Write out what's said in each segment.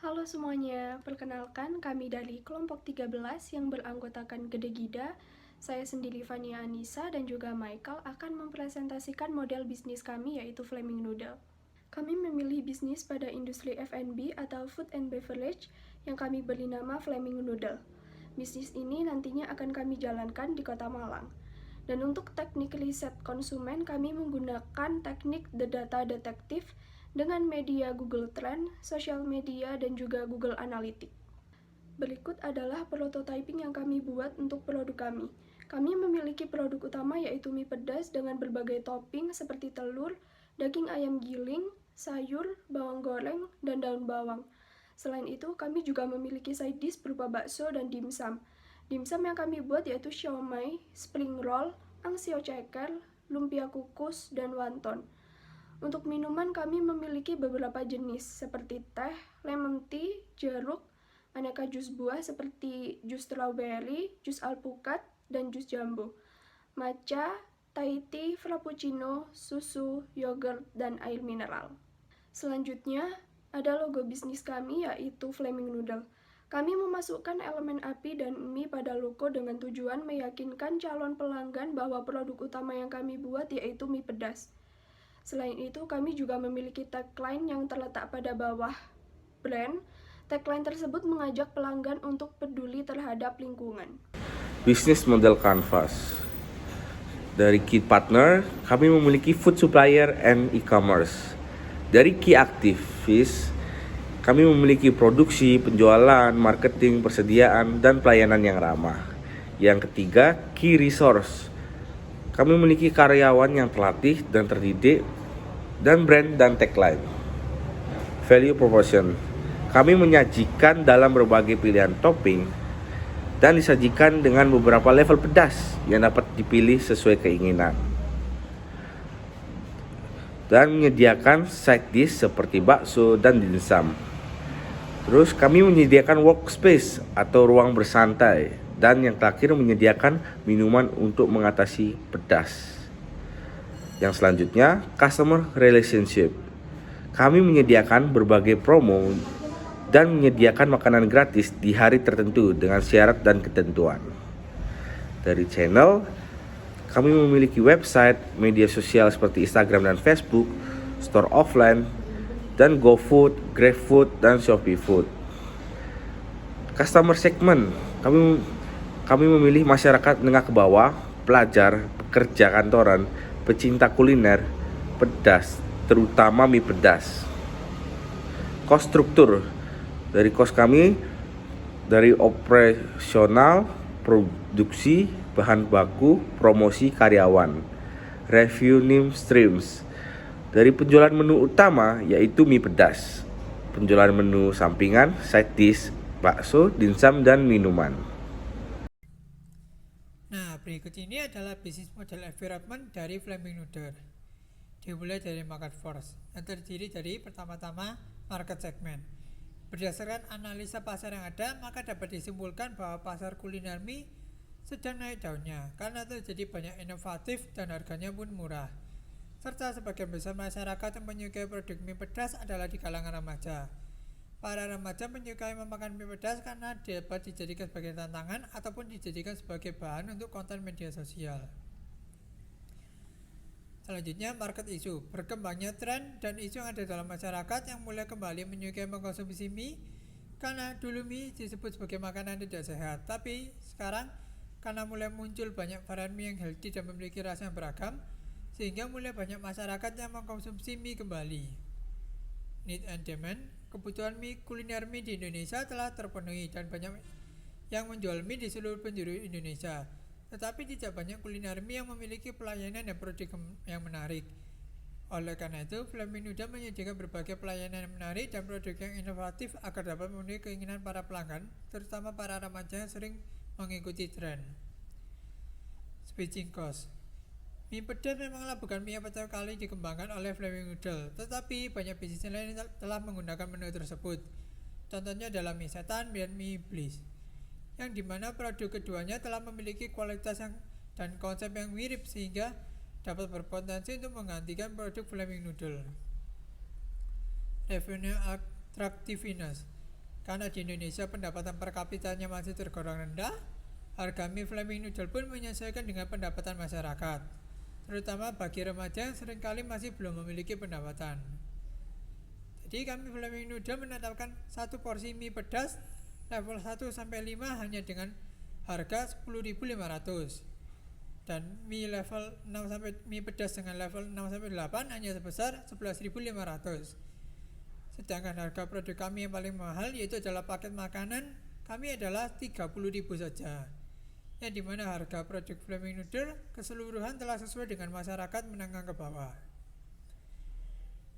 Halo semuanya, perkenalkan kami dari kelompok 13 yang beranggotakan Gede Gida. Saya sendiri Fania Anissa dan juga Michael akan mempresentasikan model bisnis kami yaitu Flaming Noodle. Kami memilih bisnis pada industri F&B atau Food and Beverage yang kami beri nama Flaming Noodle. Bisnis ini nantinya akan kami jalankan di Kota Malang. Dan untuk teknik riset konsumen, kami menggunakan teknik The Data Detective dengan media Google Trend, sosial media, dan juga Google Analytics. Berikut adalah prototyping yang kami buat untuk produk kami. Kami memiliki produk utama yaitu mie pedas dengan berbagai topping seperti telur, daging ayam giling, sayur, bawang goreng, dan daun bawang. Selain itu, kami juga memiliki side dish berupa bakso dan dimsum. Dimsum yang kami buat yaitu siomay, spring roll, angsio ceker, lumpia kukus, dan wonton. Untuk minuman kami memiliki beberapa jenis seperti teh, lemon tea, jeruk, aneka jus buah seperti jus strawberry, jus alpukat, dan jus jambu, matcha, Thai tea, frappuccino, susu, yogurt, dan air mineral. Selanjutnya, ada logo bisnis kami yaitu Flaming Noodle. Kami memasukkan elemen api dan mie pada logo dengan tujuan meyakinkan calon pelanggan bahwa produk utama yang kami buat yaitu mie pedas. Selain itu, kami juga memiliki tagline yang terletak pada bawah brand. Tagline tersebut mengajak pelanggan untuk peduli terhadap lingkungan. Bisnis model Canvas. Dari key partner, kami memiliki food supplier and e-commerce. Dari key aktivis, kami memiliki produksi, penjualan, marketing, persediaan, dan pelayanan yang ramah. Yang ketiga, key resource. Kami memiliki karyawan yang terlatih dan terdidik, dan brand dan tagline. Value proposition. Kami menyajikan dalam berbagai pilihan topping dan disajikan dengan beberapa level pedas yang dapat dipilih sesuai keinginan. Dan menyediakan side dish seperti bakso dan dimsum. Terus kami menyediakan workspace atau ruang bersantai, dan yang terakhir menyediakan minuman untuk mengatasi pedas. Yang selanjutnya, customer relationship. Kami menyediakan berbagai promo dan menyediakan makanan gratis di hari tertentu dengan syarat dan ketentuan. Dari channel, kami memiliki website, media sosial seperti Instagram dan Facebook, store offline, dan GoFood, GrabFood, dan Shopee Food. Customer segment, kami memilih masyarakat menengah ke bawah, pelajar, pekerja kantoran, pecinta kuliner, pedas, terutama mie pedas. Cost struktur, dari cost kami, dari operasional, produksi, bahan baku, promosi, karyawan. Revenue streams, dari penjualan menu utama yaitu mie pedas, penjualan menu sampingan, side dish, bakso, dimsum, dan minuman. Nah, berikut ini adalah bisnis model environment dari Flaming Noodle. Dimulai dari market force yang terdiri dari pertama-tama market segment. Berdasarkan analisa pasar yang ada, maka dapat disimpulkan bahwa pasar kuliner mie sedang naik daunnya karena terjadi banyak inovatif dan harganya pun murah. Serta sebagian besar masyarakat yang menyukai produk mie pedas adalah di kalangan remaja. Para remaja menyukai memakan mie pedas karena dapat dijadikan sebagai tantangan ataupun dijadikan sebagai bahan untuk konten media sosial. Selanjutnya, market issue. Berkembangnya tren dan isu yang ada dalam masyarakat yang mulai kembali menyukai mengkonsumsi mie karena dulu mie disebut sebagai makanan tidak sehat. Tapi sekarang karena mulai muncul banyak varian mie yang healthy dan memiliki rasa yang beragam, sehingga mulai banyak masyarakat yang mengkonsumsi mie kembali. Need and demand. Kebutuhan mie kuliner mie di Indonesia telah terpenuhi dan banyak yang menjual mie di seluruh penjuru Indonesia. Tetapi tidak banyak kuliner mie yang memiliki pelayanan dan produk yang menarik. Oleh karena itu, Flaming Noodle menyediakan berbagai pelayanan yang menarik dan produk yang inovatif agar dapat memenuhi keinginan para pelanggan, terutama para remaja yang sering mengikuti tren. Switching cost. Mie pedas memanglah bukan mie yang pertama kali dikembangkan oleh Flaming Noodle, tetapi banyak bisnis lain telah menggunakan menu tersebut. Contohnya adalah mie setan dan mie iblis, yang dimana produk keduanya telah memiliki kualitas dan konsep yang mirip sehingga dapat berpotensi untuk menggantikan produk Flaming Noodle. Revenue attractiveness. Karena di Indonesia pendapatan per kapitanya masih tergolong rendah, harga mie Flaming Noodle pun menyesuaikan dengan pendapatan masyarakat, terutama bagi remaja yang seringkali masih belum memiliki pendapatan. Jadi kami Flaming Noodle menetapkan satu porsi mie pedas level 1 sampai 5 hanya dengan harga 10.500. Dan mie level 6 sampai mie pedas dengan level 6 sampai 8 hanya sebesar 11.500. Sedangkan harga produk kami yang paling mahal yaitu adalah paket makanan kami adalah 30.000 saja. Yang dimana harga produk Flaming Noodle keseluruhan telah sesuai dengan masyarakat menengah ke bawah.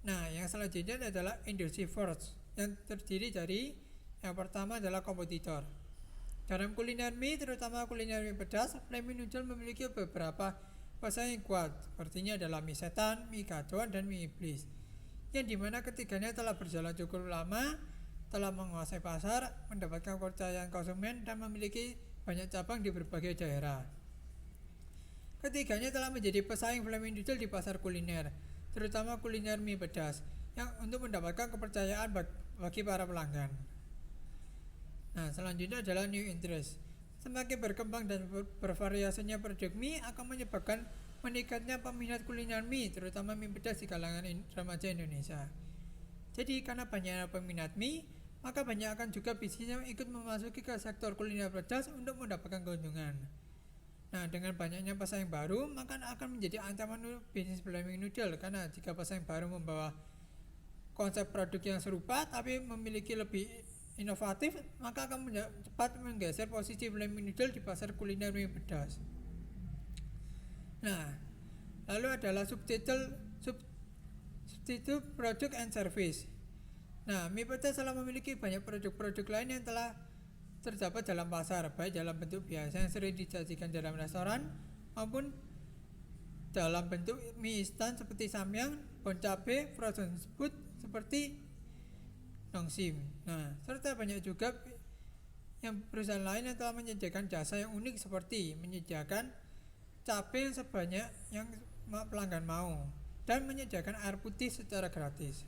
Nah, yang selanjutnya adalah industry force yang terdiri dari yang pertama adalah kompetitor. Dalam kuliner mie, terutama kuliner mie pedas, Flaming Noodle memiliki beberapa pesaing yang kuat. Sepertinya adalah mie setan, mie gadoan, dan mie iblis. Yang dimana ketiganya telah berjalan cukup lama, telah menguasai pasar, mendapatkan kepercayaan konsumen, dan memiliki banyak cabang di berbagai daerah. Ketiganya telah menjadi pesaing Flaming Noodle di pasar kuliner, terutama kuliner mie pedas, yang untuk mendapatkan kepercayaan bagi para pelanggan. Nah, selanjutnya adalah new interest. Semakin berkembang dan bervariasinya produk mie akan menyebabkan meningkatnya peminat kuliner mie, terutama mie pedas di kalangan remaja Indonesia. Jadi karena banyaknya peminat mie, maka banyak akan juga bisnisnya ikut memasuki ke sektor kuliner pedas untuk mendapatkan keuntungan. Nah, dengan banyaknya pesaing baru, maka akan menjadi ancaman bisnis Flaming Noodle, karena jika pesaing baru membawa konsep produk yang serupa tapi memiliki lebih inovatif, maka akan cepat menggeser posisi Flaming Noodle di pasar kuliner mie pedas. Nah, lalu adalah substitute product and service. Nah, mie pedas telah memiliki banyak produk-produk lain yang telah terdapat dalam pasar, baik dalam bentuk biasa yang sering disajikan dalam restoran maupun dalam bentuk mie instan seperti samyang, bon cabe, frozen food seperti Nongsim. Nah, serta banyak juga yang perusahaan lain yang telah menyediakan jasa yang unik seperti menyediakan cabai yang sebanyak yang pelanggan mau dan menyediakan air putih secara gratis.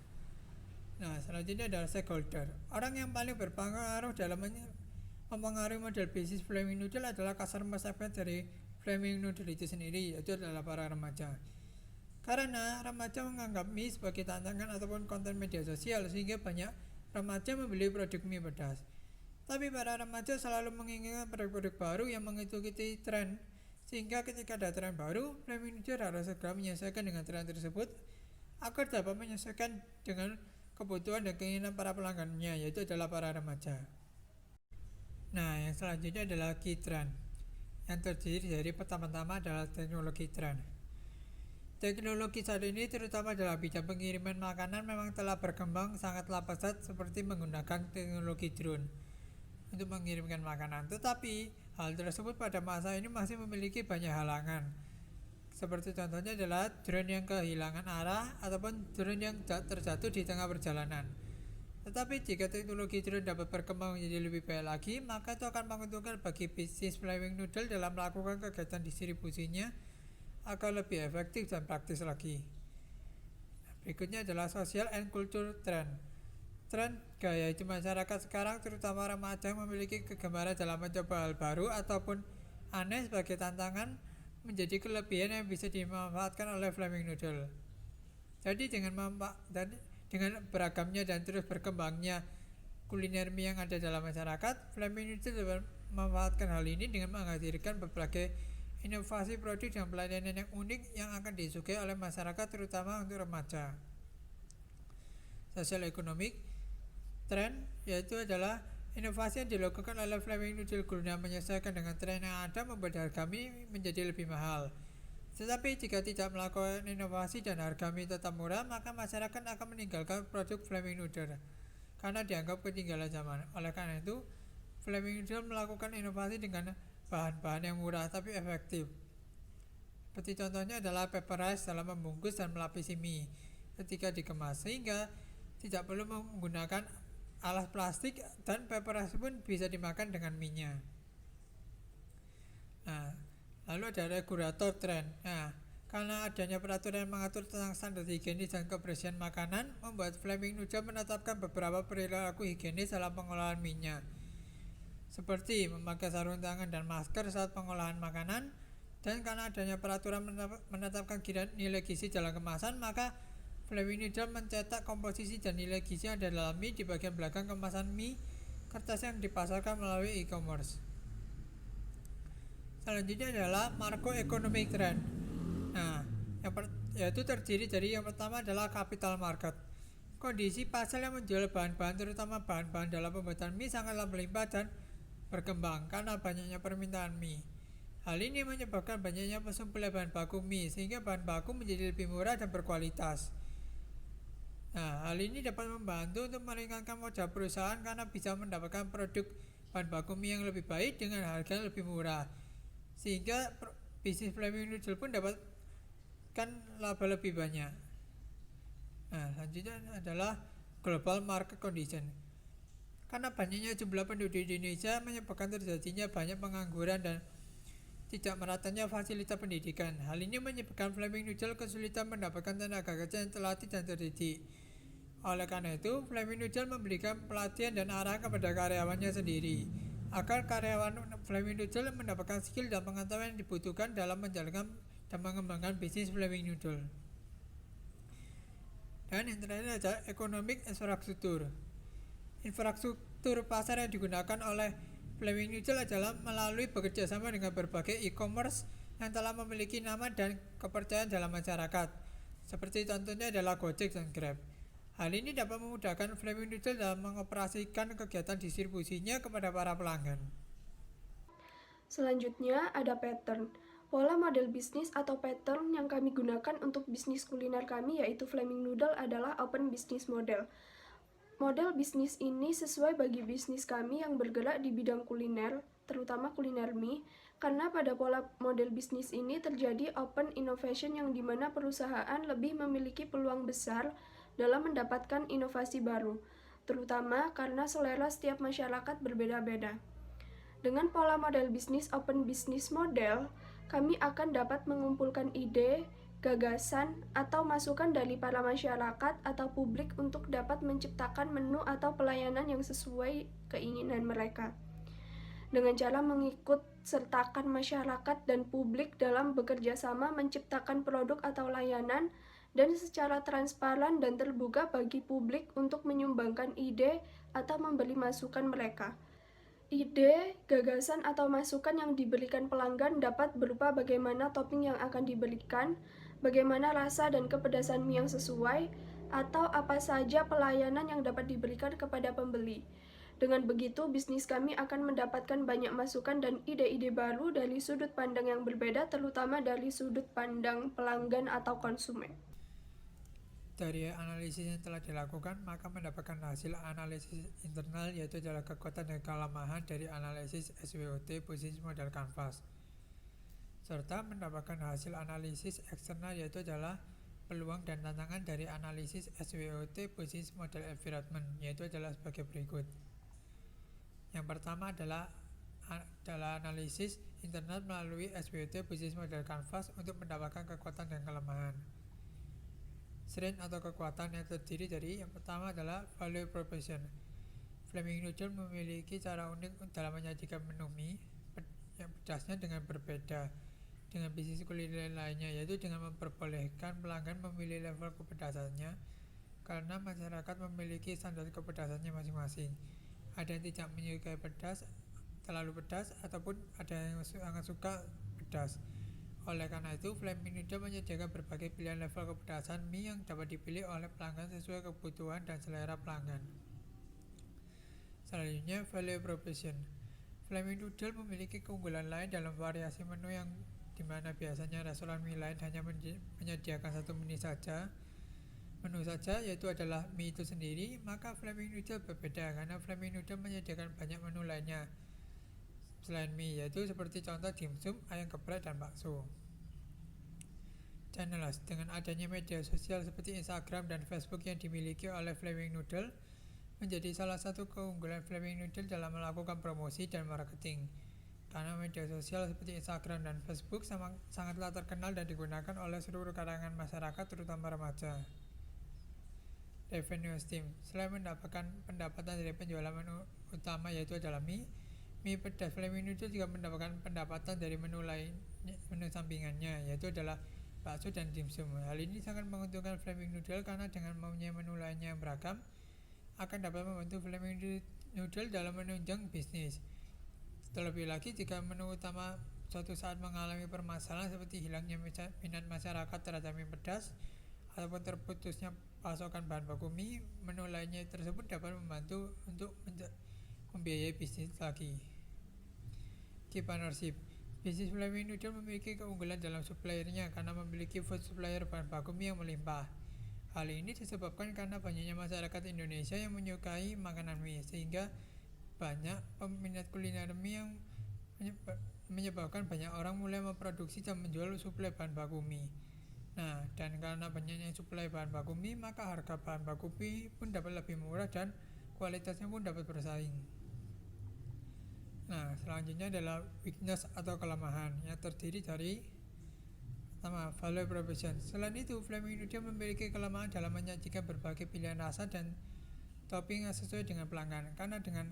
Nah, selanjutnya adalah stakeholder. Orang yang paling berpengaruh dalam mempengaruhi model bisnis Flaming Noodle adalah customer segment dari Flaming Noodle itu sendiri, yaitu adalah para remaja. Karena remaja menganggap mie sebagai tantangan ataupun konten media sosial, sehingga banyak remaja membeli produk mie pedas. Tapi para remaja selalu menginginkan produk-produk baru yang mengikuti tren, sehingga ketika ada tren baru, Flaming Noodle harus segera menyesuaikan dengan tren tersebut agar dapat menyesuaikan dengan kebutuhan dan keinginan para pelanggannya, yaitu adalah para remaja. Nah, yang selanjutnya adalah key trend yang terdiri dari pertama-tama adalah teknologi trend. Teknologi saat ini terutama dalam bidang pengiriman makanan memang telah berkembang sangatlah pesat seperti menggunakan teknologi drone untuk mengirimkan makanan. Tetapi hal tersebut pada masa ini masih memiliki banyak halangan. Seperti contohnya adalah drone yang kehilangan arah ataupun drone yang terjatuh di tengah perjalanan. Tetapi jika teknologi drone dapat berkembang menjadi lebih baik lagi, maka itu akan menguntungkan bagi bisnis Flaming Noodle dalam melakukan kegiatan distribusinya agar lebih efektif dan praktis lagi. Berikutnya adalah social and culture trend. Tren gaya hidup masyarakat sekarang terutama remaja memiliki kegemaran dalam mencoba hal baru ataupun aneh sebagai tantangan menjadi kelebihan yang bisa dimanfaatkan oleh Flaming Noodle. Jadi dengan beragamnya dan terus berkembangnya kuliner mie yang ada dalam masyarakat, Flaming Noodle dapat memanfaatkan hal ini dengan menghadirkan berbagai inovasi produk dan pelayanan yang unik yang akan disukai oleh masyarakat terutama untuk remaja. Social economic trend yaitu adalah inovasi yang dilakukan oleh Flaming Noodle guna menyesuaikan dengan tren yang ada membuat harga mie menjadi lebih mahal. Tetapi jika tidak melakukan inovasi dan harga mie tetap murah, maka masyarakat akan meninggalkan produk Flaming Noodle karena dianggap ketinggalan zaman. Oleh karena itu, Flaming Noodle melakukan inovasi dengan bahan-bahan yang murah tapi efektif. Seperti contohnya adalah paper rice dalam membungkus dan melapisi mie ketika dikemas, sehingga tidak perlu menggunakan alas plastik dan paper rice pun bisa dimakan dengan mie-nya. Nah, lalu ada regulator trend. Nah, Karena adanya peraturan yang mengatur tentang standar higienis dan kebersihan makanan, membuat Flaming Noodle menetapkan beberapa perilaku higienis dalam pengolahan mie-nya, seperti memakai sarung tangan dan masker saat pengolahan makanan. Dan karena adanya peraturan menetapkan nilai gizi dalam kemasan, maka Flaming Noodle mencetak komposisi dan nilai gizi yang ada dalam mie di bagian belakang kemasan mie kertas yang dipasarkan melalui e-commerce. Selanjutnya adalah macroeconomic trend. Nah, yaitu terdiri dari yang pertama adalah capital market. Kondisi pasar yang menjual bahan-bahan, terutama bahan-bahan dalam pembuatan mie, sangatlah melimpah dan berkembang karena banyaknya permintaan mie. Hal ini menyebabkan banyaknya persumpulan bahan baku mie, sehingga bahan baku menjadi lebih murah dan berkualitas. Nah, hal ini dapat membantu untuk meringankan modal perusahaan karena bisa mendapatkan produk bahan baku mie yang lebih baik dengan harga yang lebih murah, sehingga bisnis Flaming Noodle pun dapatkan laba lebih banyak. Nah, selanjutnya adalah global market condition. Karena banyaknya jumlah penduduk di Indonesia menyebabkan terjadinya banyak pengangguran dan tidak meratanya fasilitas pendidikan. Hal ini menyebabkan Flaming Noodle kesulitan mendapatkan tenaga kerja yang terlatih dan terdidik. Oleh karena itu, Flaming Noodle memberikan pelatihan dan arahan kepada karyawannya sendiri, agar karyawan Flaming Noodle mendapatkan skill dan pengetahuan yang dibutuhkan dalam menjalankan dan mengembangkan bisnis Flaming Noodle. Dan yang terakhir adalah economic infrastruktur. Infrastruktur pasar yang digunakan oleh Flaming Noodle adalah melalui bekerjasama dengan berbagai e-commerce yang telah memiliki nama dan kepercayaan dalam masyarakat, seperti contohnya adalah Gojek dan Grab. Hal ini dapat memudahkan Flaming Noodle dalam mengoperasikan kegiatan distribusinya kepada para pelanggan. Selanjutnya ada pattern. Pola model bisnis atau pattern yang kami gunakan untuk bisnis kuliner kami yaitu Flaming Noodle adalah open business model. Model bisnis ini sesuai bagi bisnis kami yang bergerak di bidang kuliner, terutama kuliner mie, karena pada pola model bisnis ini terjadi open innovation yang dimana perusahaan lebih memiliki peluang besar dalam mendapatkan inovasi baru, terutama karena selera setiap masyarakat berbeda-beda. Dengan pola model bisnis open business model, kami akan dapat mengumpulkan ide, gagasan, atau masukan dari para masyarakat atau publik untuk dapat menciptakan menu atau pelayanan yang sesuai keinginan mereka. Dengan cara mengikut sertakan masyarakat dan publik dalam bekerja sama menciptakan produk atau layanan dan secara transparan dan terbuka bagi publik untuk menyumbangkan ide atau memberi masukan mereka. Ide, gagasan, atau masukan yang diberikan pelanggan dapat berupa bagaimana topping yang akan diberikan, bagaimana rasa dan kepedasan mie yang sesuai, atau apa saja pelayanan yang dapat diberikan kepada pembeli. Dengan begitu, bisnis kami akan mendapatkan banyak masukan dan ide-ide baru dari sudut pandang yang berbeda, terutama dari sudut pandang pelanggan atau konsumen. Dari analisis yang telah dilakukan, maka mendapatkan hasil analisis internal yaitu adalah kekuatan dan kelemahan dari analisis SWOT Business Model Canvas, serta mendapatkan hasil analisis eksternal yaitu adalah peluang dan tantangan dari analisis SWOT Business Model Environment, yaitu adalah sebagai berikut. Yang pertama adalah analisis internal melalui SWOT Business Model Canvas untuk mendapatkan kekuatan dan kelemahan. Strength atau kekuatan yang terdiri dari yang pertama adalah value proposition. Flaming Noodle memiliki cara unik dalam menyajikan menu mie yang pedasnya dengan berbeda dengan bisnis kuliner lainnya, yaitu dengan memperbolehkan pelanggan memilih level kepedasannya karena masyarakat memiliki standar kepedasannya masing-masing. Ada yang tidak menyukai pedas, terlalu pedas, ataupun ada yang sangat suka pedas. Oleh karena itu, Flaming Noodle menyediakan berbagai pilihan level kepedasan mie yang dapat dipilih oleh pelanggan sesuai kebutuhan dan selera pelanggan. Selanjutnya, value proposition. Flaming Noodle memiliki keunggulan lain dalam variasi menu yang dimana biasanya restoran mie lain hanya menyediakan satu menu saja, yaitu adalah mie itu sendiri. Maka Flaming Noodle berbeda karena Flaming Noodle menyediakan banyak menu lainnya selain mie, yaitu seperti contoh dimsum, ayam geprek, dan bakso. Channels. Dengan adanya media sosial seperti Instagram dan Facebook yang dimiliki oleh Flaming Noodle menjadi salah satu keunggulan Flaming Noodle dalam melakukan promosi dan marketing. karena media sosial seperti Instagram dan Facebook sangatlah terkenal dan digunakan oleh seluruh kalangan masyarakat, terutama remaja. Revenue stream. Selain mendapatkan pendapatan dari penjualan menu utama yaitu adalah mie pedas, Flaming Noodle juga mendapatkan pendapatan dari menu sampingannya yaitu adalah bakso dan dimsum. Hal ini sangat menguntungkan Flaming Noodle karena dengan mempunyai menu lainnya yang beragam akan dapat membantu Flaming Noodle dalam menunjang bisnis. Terlebih lagi jika menu utama suatu saat mengalami permasalahan seperti hilangnya minat masyarakat terhadap mie pedas ataupun terputusnya pasokan bahan baku mie, menu lainnya tersebut dapat membantu untuk membiayai bisnis lagi. Key partnership. Bisnis Flaming Noodle memiliki keunggulan dalam suppliernya karena memiliki food supplier bahan baku mie yang melimpah. Hal ini disebabkan karena banyaknya masyarakat Indonesia yang menyukai makanan mie, sehingga banyak peminat kuliner mie yang menyebabkan banyak orang mulai memproduksi dan menjual suplai bahan baku mie. Nah, dan karena banyaknya suplai bahan baku mie, maka harga bahan baku mie pun dapat lebih murah dan kualitasnya pun dapat bersaing. Nah, selanjutnya adalah weakness atau kelemahan yang terdiri dari pertama, value proposition. Selain itu, Flaming Noodle memiliki kelemahan dalam menyajikan berbagai pilihan rasa dan topping yang sesuai dengan pelanggan. Karena dengan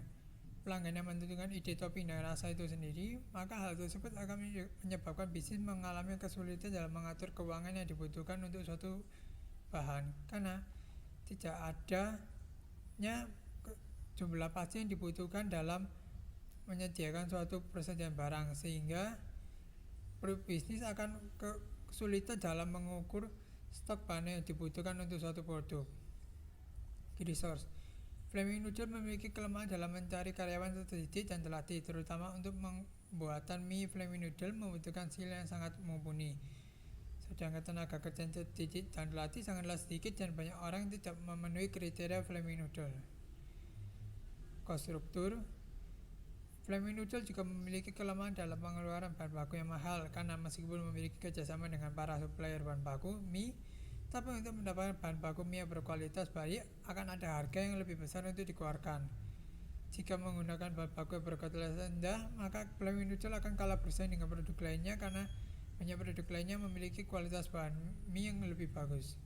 pelanggan yang menentukan ide topping dan rasa itu sendiri, maka hal tersebut akan menyebabkan bisnis mengalami kesulitan dalam mengatur keuangan yang dibutuhkan untuk suatu bahan, karena tidak adanya jumlah pasti yang dibutuhkan dalam menyediakan suatu persediaan barang, sehingga bisnis akan kesulitan dalam mengukur stok bahan yang dibutuhkan untuk suatu produk. Key resource. Flaming Noodle memiliki kelemahan dalam mencari karyawan terdidik dan terlatih, terutama untuk pembuatan mie Flaming Noodle membutuhkan skill yang sangat mumpuni. Sedangkan tenaga kerja yang terdidik dan terlatih sangatlah sedikit dan banyak orang yang tidak memenuhi kriteria Flaming Noodle. Cost struktur. Flaming Noodle juga memiliki kelemahan dalam pengeluaran bahan baku yang mahal, karena meskipun memiliki kerjasama dengan para supplier bahan baku mie, tapi untuk mendapatkan bahan baku mie yang berkualitas baik akan ada harga yang lebih besar untuk dikeluarkan. Jika menggunakan bahan baku yang berkualitas rendah, maka Flaming Noodle akan kalah bersaing dengan produk lainnya karena banyak produk lainnya memiliki kualitas bahan mie yang lebih bagus.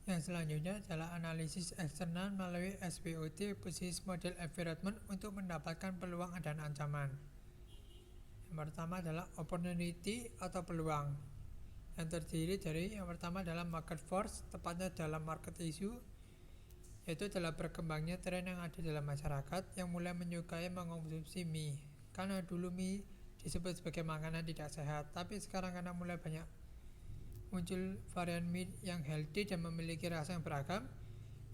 Yang selanjutnya adalah analisis eksternal melalui SWOT, Business Model Environment, untuk mendapatkan peluang dan ancaman. Yang pertama adalah opportunity atau peluang, yang terdiri dari yang pertama adalah market force, tepatnya dalam market issue, yaitu adalah berkembangnya tren yang ada dalam masyarakat yang mulai menyukai mengkonsumsi mie. Karena dulu mie disebut sebagai makanan tidak sehat, tapi sekarang karena mulai banyak muncul varian mie yang healthy dan memiliki rasa yang beragam,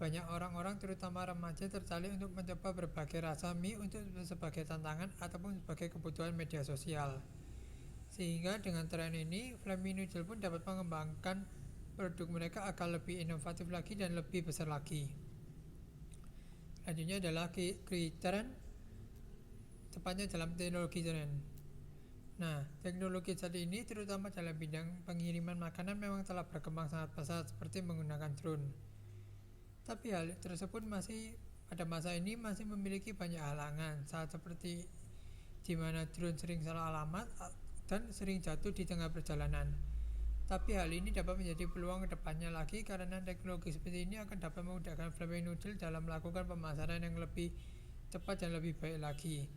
banyak orang-orang terutama remaja tertarik untuk mencoba berbagai rasa mie untuk sebagai tantangan ataupun sebagai kebutuhan media sosial. Sehingga dengan tren ini, Flaming Noodle pun dapat mengembangkan produk mereka agar lebih inovatif lagi dan lebih besar lagi. Selanjutnya adalah trend, tepatnya dalam teknologi trend. Nah, teknologi saat ini terutama dalam bidang pengiriman makanan memang telah berkembang sangat pesat seperti menggunakan drone. Tapi hal tersebut masih pada masa ini masih memiliki banyak halangan, saat seperti di mana drone sering salah alamat dan sering jatuh di tengah perjalanan. Tapi hal ini dapat menjadi peluang kedepannya lagi karena teknologi seperti ini akan dapat memudahkan Flaming Noodle dalam melakukan pemasaran yang lebih cepat dan lebih baik lagi,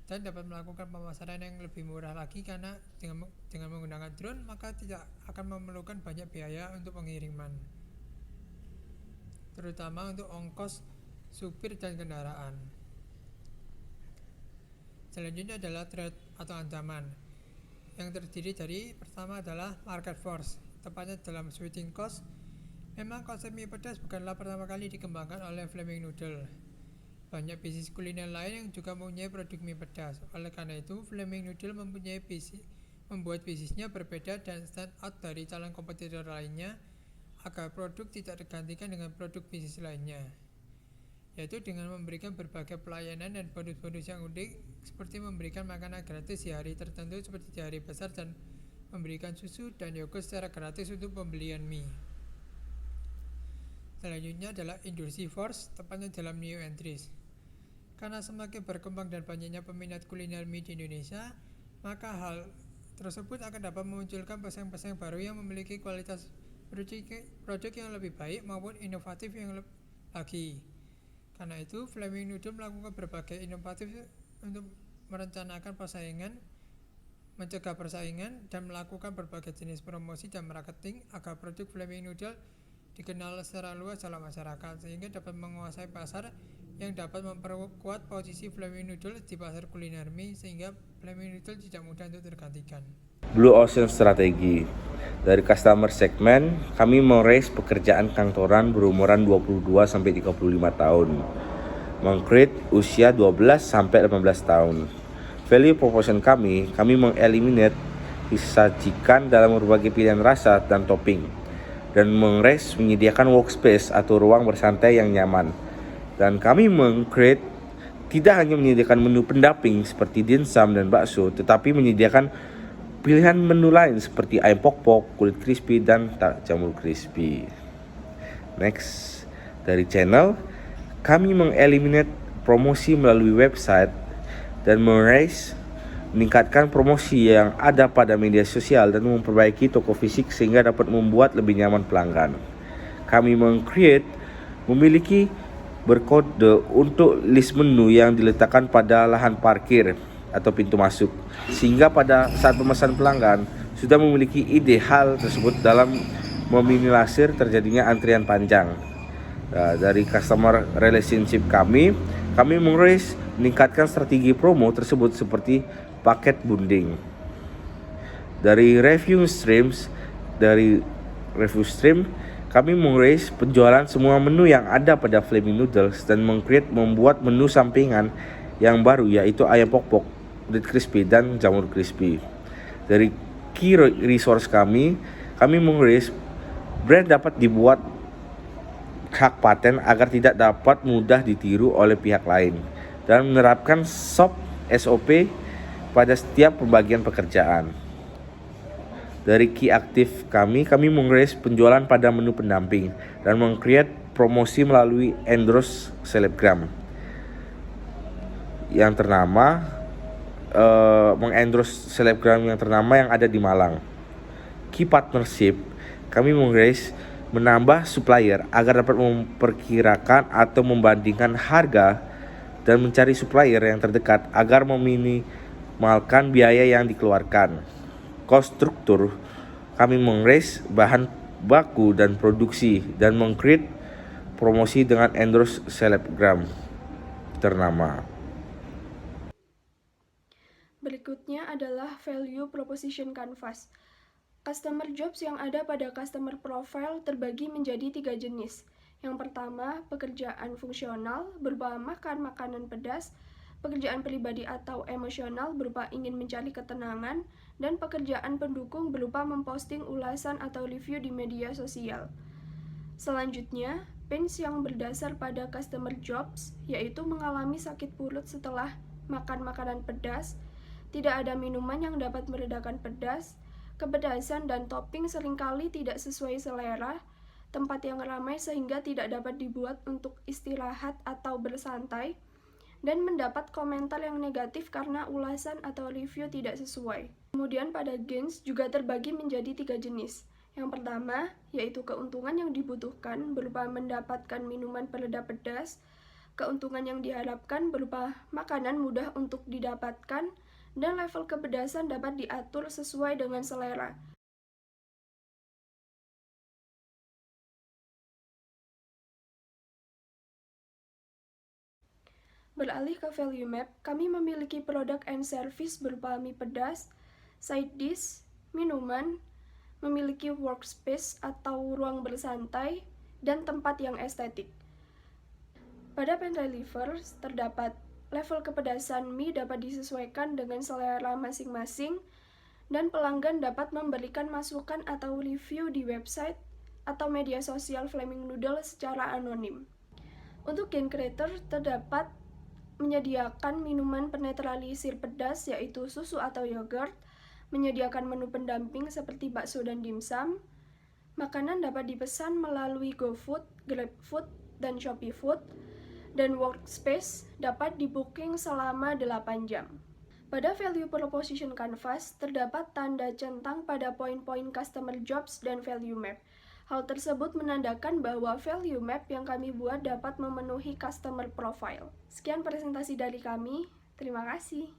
dan dapat melakukan pemasaran yang lebih murah lagi karena dengan menggunakan drone maka tidak akan memerlukan banyak biaya untuk pengiriman, terutama untuk ongkos supir dan kendaraan. Selanjutnya adalah threat atau ancaman, yang terdiri dari pertama adalah market force, tepatnya dalam switching cost. Memang konsep mie pedas bukanlah pertama kali dikembangkan oleh Flaming Noodle. Banyak bisnis kuliner lain yang juga mempunyai produk mie pedas. Oleh karena itu, Flaming Noodle membuat bisnisnya berbeda dan stand out dari calon kompetitor lainnya agar produk tidak tergantikan dengan produk bisnis lainnya, yaitu dengan memberikan berbagai pelayanan dan bonus-bonus yang unik, seperti memberikan makanan gratis di hari tertentu seperti di hari besar dan memberikan susu dan yogurt secara gratis untuk pembelian mie. Selanjutnya adalah industry force, tepatnya dalam new entries. Karena semakin berkembang dan banyaknya peminat kuliner mie di Indonesia, maka hal tersebut akan dapat memunculkan pesaing-pesaing baru yang memiliki kualitas produk yang lebih baik maupun inovatif yang lagi. Karena itu, Flaming Noodle melakukan berbagai inovatif untuk merencanakan persaingan, mencegah persaingan, dan melakukan berbagai jenis promosi dan marketing agar produk Flaming Noodle dikenal secara luas dalam masyarakat, sehingga dapat menguasai pasar yang dapat memperkuat posisi Flaming Noodle di pasar kuliner mie, sehingga Flaming Noodle tidak mudah untuk tergantikan. Blue Ocean Strategi. Dari customer segment, kami meraise pekerjaan kantoran berumuran 22-35 tahun, meng-create usia 12-18 tahun. Value proposition kami mengeliminate disajikan dalam berbagai pilihan rasa dan topping, dan meng-raise menyediakan workspace atau ruang bersantai yang nyaman. Dan kami meng-create tidak hanya menyediakan menu pendamping seperti dimsum dan bakso, tetapi menyediakan pilihan menu lain seperti ayam pok-pok, kulit crispy, dan jamur crispy. Next, dari channel, kami mengeliminate promosi melalui website dan meningkatkan promosi yang ada pada media sosial dan memperbaiki toko fisik sehingga dapat membuat lebih nyaman pelanggan. Kami memiliki berkode untuk list menu yang diletakkan pada lahan parkir atau pintu masuk, sehingga pada saat pemesan pelanggan sudah memiliki ide hal tersebut dalam meminimalisir terjadinya antrian panjang. Dari customer relationship kami meningkatkan strategi promo tersebut seperti paket bundling. Dari review stream, kami meng-raise penjualan semua menu yang ada pada Flaming Noodles dan membuat menu sampingan yang baru, yaitu ayam pok-pok, kulit crispy, dan jamur crispy. Dari key resource kami meng-raise brand dapat dibuat hak paten agar tidak dapat mudah ditiru oleh pihak lain, dan menerapkan SOP pada setiap pembagian pekerjaan. Dari key aktif kami meng-raise penjualan pada menu pendamping dan meng-create promosi melalui endorse selebgram yang ternama, mengendorse selebgram yang ternama yang ada di Malang. Key partnership, kami meng-raise menambah supplier agar dapat memperkirakan atau membandingkan harga dan mencari supplier yang terdekat agar meminimalkan biaya yang dikeluarkan. Cost struktur, kami meng-raise bahan baku dan produksi dan meng-create promosi dengan endorse selebgram ternama. Berikutnya adalah value proposition canvas. Customer jobs yang ada pada customer profile terbagi menjadi 3 jenis. Yang pertama, pekerjaan fungsional berupa makan makanan pedas, pekerjaan pribadi atau emosional berupa ingin mencari ketenangan, dan pekerjaan pendukung berupa memposting ulasan atau review di media sosial. Selanjutnya, pains yang berdasar pada customer jobs, yaitu mengalami sakit perut setelah makan makanan pedas, tidak ada minuman yang dapat meredakan pedas, kepedasan dan topping seringkali tidak sesuai selera, tempat yang ramai sehingga tidak dapat dibuat untuk istirahat atau bersantai, dan mendapat komentar yang negatif karena ulasan atau review tidak sesuai. Kemudian pada gains juga terbagi menjadi 3 jenis. Yang pertama, yaitu keuntungan yang dibutuhkan berupa mendapatkan minuman peredam pedas, keuntungan yang diharapkan berupa makanan mudah untuk didapatkan, dan level kepedasan dapat diatur sesuai dengan selera. Beralih ke value map, kami memiliki produk and service berupa mie pedas, side dish, minuman, memiliki workspace atau ruang bersantai, dan tempat yang estetik. Pada pain reliever, terdapat level kepedasan mie dapat disesuaikan dengan selera masing-masing, dan pelanggan dapat memberikan masukan atau review di website atau media sosial Flaming Noodle secara anonim. Untuk gain creator, terdapat menyediakan minuman penetralisir pedas yaitu susu atau yogurt, menyediakan menu pendamping seperti bakso dan dimsum. Makanan dapat dipesan melalui GoFood, GrabFood, dan ShopeeFood. dan workspace dapat di-booking selama 8 jam. Pada value proposition canvas, terdapat tanda centang pada poin-poin customer jobs dan value map. Hal tersebut menandakan bahwa value map yang kami buat dapat memenuhi customer profile. Sekian presentasi dari kami, terima kasih.